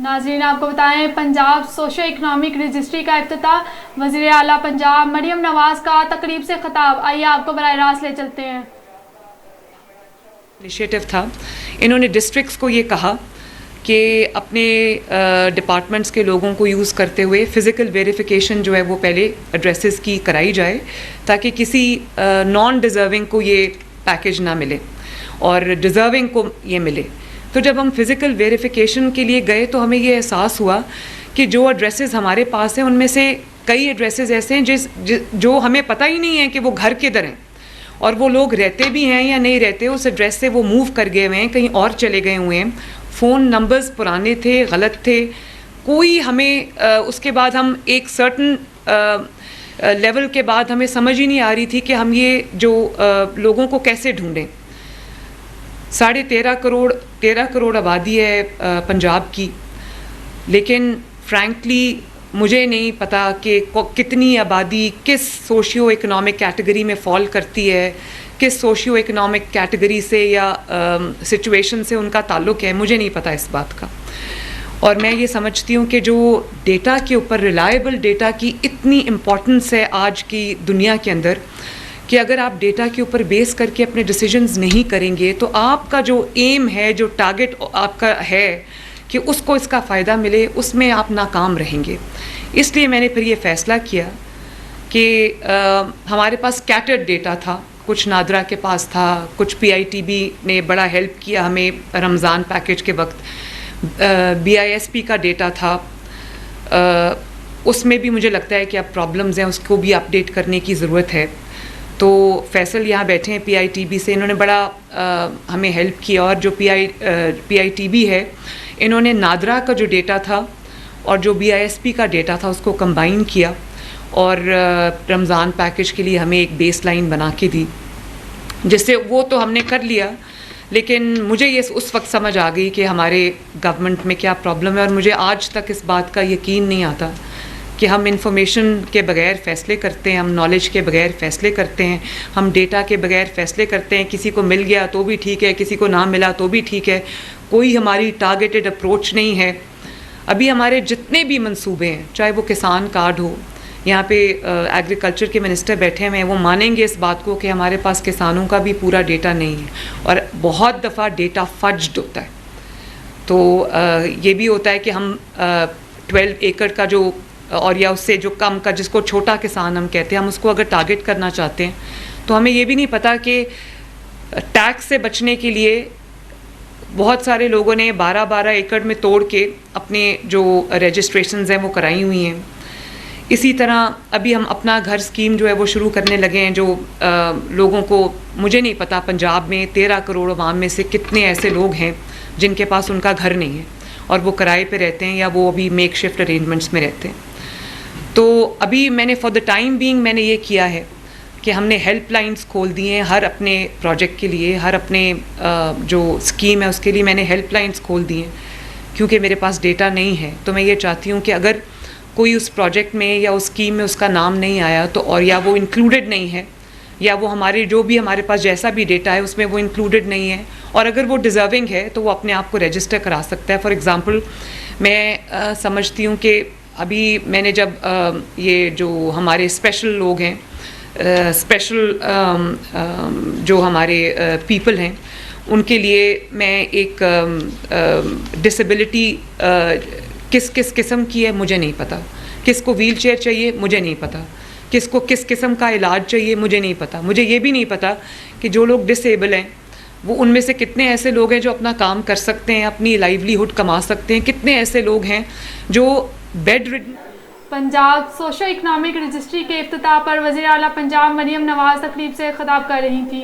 ناظرین آپ کو بتائیں پنجاب سوشو اکنامک رجسٹری کا افتتاح، وزیر اعلیٰ پنجاب مریم نواز کا تقریب سے خطاب، آئیے آپ کو براہ راست لے چلتے ہیں۔ انیشیٹو تھا، انہوں نے ڈسٹرکٹس کو یہ کہا کہ اپنے ڈپارٹمنٹس کے لوگوں کو یوز کرتے ہوئے فزیکل ویریفیکیشن جو ہے وہ پہلے ایڈریسز کی کرائی جائے تاکہ کسی نان ڈیزرونگ کو یہ پیکیج نہ ملے اور ڈیزرونگ کو یہ ملے۔ تو جب ہم فزیکل ویریفیکیشن کے لیے گئے تو ہمیں یہ احساس ہوا کہ جو ایڈریسز ہمارے پاس ہیں ان میں سے کئی ایڈریسز ایسے ہیں جو ہمیں پتہ ہی نہیں ہے کہ وہ گھر کدھر ہیں، اور وہ لوگ رہتے بھی ہیں یا نہیں رہتے، اس ایڈریس سے وہ موو کر گئے ہوئے ہیں، کہیں اور چلے گئے ہوئے ہیں، فون نمبرز پرانے تھے، غلط تھے، کوئی ہمیں اس کے بعد ہم ایک سرٹن لیول کے بعد ہمیں سمجھ ہی نہیں آ رہی تھی کہ ہم یہ جو لوگوں کو کیسے ڈھونڈیں۔ 13.5 کروڑ آبادی ہے پنجاب کی، لیکن فرینکلی مجھے نہیں پتا کہ کتنی آبادی کس سوشیو اکنامک کیٹیگری میں فال کرتی ہے، کس سوشیو اکنامک کیٹیگری سے یا سچویشن سے ان کا تعلق ہے، مجھے نہیں پتا اس بات کا۔ اور میں یہ سمجھتی ہوں کہ جو ڈیٹا کے اوپر ریلائبل ڈیٹا کی اتنی امپورٹنس ہے آج کی دنیا کے اندر کہ اگر آپ ڈیٹا کے اوپر بیس کر کے اپنے ڈیسیجنز نہیں کریں گے تو آپ کا جو ایم ہے، جو ٹارگٹ آپ کا ہے کہ اس کو اس کا فائدہ ملے، اس میں آپ ناکام رہیں گے۔ اس لیے میں نے پھر یہ فیصلہ کیا کہ ہمارے پاس اسکیٹرڈ ڈیٹا تھا، کچھ نادرا کے پاس تھا، کچھ PITB نے بڑا ہیلپ کیا ہمیں رمضان پیکیج کے وقت، BISP کا ڈیٹا تھا، اس میں بھی مجھے لگتا ہے کہ اب پرابلمز ہیں، اس کو بھی اپڈیٹ کرنے کی ضرورت ہے۔ تو فیصل یہاں بیٹھے ہیں PITB سے، انہوں نے بڑا ہمیں ہیلپ کیا، اور جو PITB ہے انہوں نے نادرا کا جو ڈیٹا تھا اور جو BISP کا ڈیٹا تھا اس کو کمبائن کیا اور رمضان پیکیج کے لیے ہمیں ایک بیس لائن بنا کے دی، جس سے وہ تو ہم نے کر لیا، لیکن مجھے یہ اس وقت سمجھ آ گئی کہ ہمارے گورنمنٹ میں کیا پرابلم ہے، اور مجھے آج تک اس بات کا یقین نہیں آتا کہ ہم انفارمیشن کے بغیر فیصلے کرتے ہیں، ہم نالج کے بغیر فیصلے کرتے ہیں، ہم ڈیٹا کے بغیر فیصلے کرتے ہیں، کسی کو مل گیا تو بھی ٹھیک ہے، کسی کو نہ ملا تو بھی ٹھیک ہے، کوئی ہماری ٹارگیٹڈ اپروچ نہیں ہے۔ ابھی ہمارے جتنے بھی منصوبے ہیں، چاہے وہ کسان کارڈ ہو، یہاں پہ ایگریکلچر کے منسٹر بیٹھے ہوئے ہیں، وہ مانیں گے اس بات کو کہ ہمارے پاس کسانوں کا بھی پورا ڈیٹا نہیں ہے، اور بہت دفعہ ڈیٹا فجڈ ہوتا ہے۔ تو یہ بھی ہوتا ہے کہ ہم 12 ایکڑ کا جو اور یا اس سے جو کم کا، جس کو چھوٹا کسان ہم کہتے ہیں، ہم اس کو اگر ٹارگٹ کرنا چاہتے ہیں تو ہمیں یہ بھی نہیں پتا کہ ٹیکس سے بچنے کے لیے بہت سارے لوگوں نے 12 ایکڑ میں توڑ کے اپنے جو رجسٹریشنز ہیں وہ کرائی ہوئی ہیں۔ اسی طرح ابھی ہم اپنا گھر اسکیم جو ہے وہ شروع کرنے لگے ہیں، جو لوگوں کو، مجھے نہیں پتا پنجاب میں 13 کروڑ عوام میں سے کتنے ایسے لوگ ہیں جن کے پاس ان کا گھر نہیں ہے اور وہ کرائے پہ رہتے ہیں یا وہ ابھی میک شفٹ ارینجمنٹس میں رہتے ہیں۔ تو ابھی میں نے فار دا ٹائم بینگ میں نے یہ کیا ہے کہ ہم نے ہیلپ لائنز کھول دی ہیں ہر اپنے پروجیکٹ کے لیے، ہر اپنے جو اسکیم ہے اس کے لیے میں نے ہیلپ لائنز کھول دی ہیں، کیونکہ میرے پاس ڈیٹا نہیں ہے۔ تو میں یہ چاہتی ہوں کہ اگر کوئی اس پروجیکٹ میں یا اس اسکیم میں اس کا نام نہیں آیا تو، اور یا وہ انکلوڈڈ نہیں ہے، یا وہ ہمارے جو بھی ہمارے پاس جیسا بھی ڈیٹا ہے اس میں وہ انکلوڈڈ نہیں ہے، اور اگر وہ ڈیزرونگ ہے تو وہ اپنے آپ کو رجسٹر کرا سکتا ہے۔ فار ایگزامپل میں سمجھتی ہوں کہ ابھی میں نے جب یہ جو ہمارے اسپیشل لوگ ہیں، اسپیشل جو ہمارے پیپل ہیں، ان کے لیے میں ایک ڈسیبلٹی کس قسم کی ہے مجھے نہیں پتا، کس کو ویل چیئر چاہیے مجھے نہیں پتا، کس کو کس قسم کا علاج چاہیے مجھے نہیں پتا۔ مجھے یہ بھی نہیں پتا کہ جو لوگ ڈسیبل ہیں وہ ان میں سے کتنے ایسے لوگ ہیں جو اپنا کام کر سکتے ہیں، اپنی لائیولی ہوڈ کما سکتے ہیں، کتنے ایسے لوگ ہیں جو بیڈ ریڈن۔ پنجاب سوشو اکنامک رجسٹری کے افتتاح پر وزیر اعلیٰ پنجاب مریم نواز تقریب سے خطاب کر رہی تھیں۔